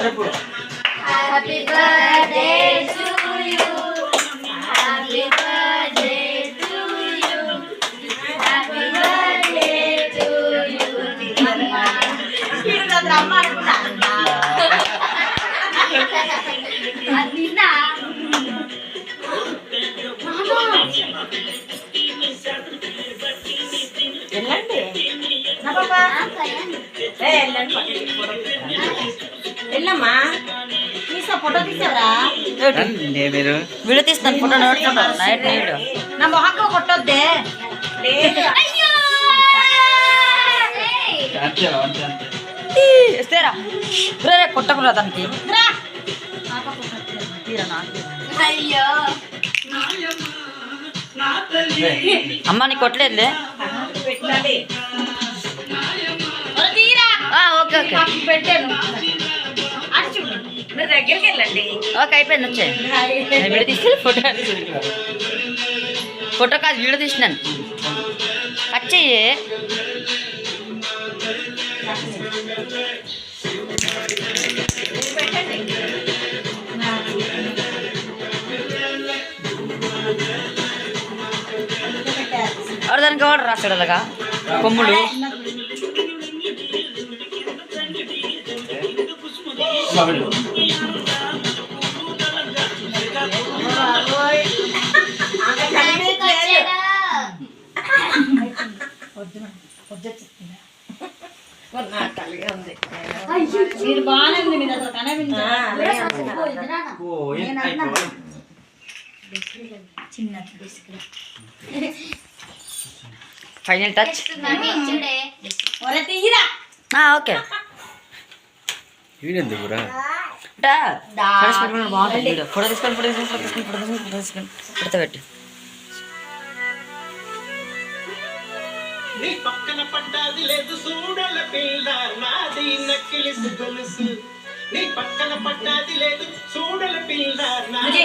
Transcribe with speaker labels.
Speaker 1: happy birthday to you happy birthday to you happy birthday to you అమ్మ అదినా
Speaker 2: వెళ్ళండి వెళ్ళమ్మా తీసా ఫోటో తీసావరా
Speaker 3: వీడియో తీస్తాను ఫోటో నోడుతున్నాను నైట్ వీడియో
Speaker 2: నా మొహక్క కొట్టొద్దే
Speaker 3: ఇస్తేరా రే కొట్టకురా దానికి
Speaker 1: అయ్యో
Speaker 3: అమ్మ నీ కొట్టలేదులే ఓకే ఓకే
Speaker 2: పెట్టాను మీరు దగ్గరికి వెళ్ళండి
Speaker 3: ఓకే అయిపోయింది వచ్చే వీడియో తీసి ఫోటో కాదు వీడియో తీసినాను కట్ చెయ్యి దానికి వాడు రాస్తాడు అలాగా కొమ్ములు
Speaker 2: మీరు బాగానే ఉంది మీరు అసలు కనిపించారు
Speaker 3: ఫైనల్ టచ్ ఓకే బాగుంటుంది వీడియో ఫోటో తీసుకొని పెడతా పెట్టి
Speaker 4: నీ పక్కన పడ్డాది లేదు చూడల పిల్ల నాది నక్కిలి గొలుసు నీ పక్కన పడ్డాది లేదు చూడల పిల్ల నాది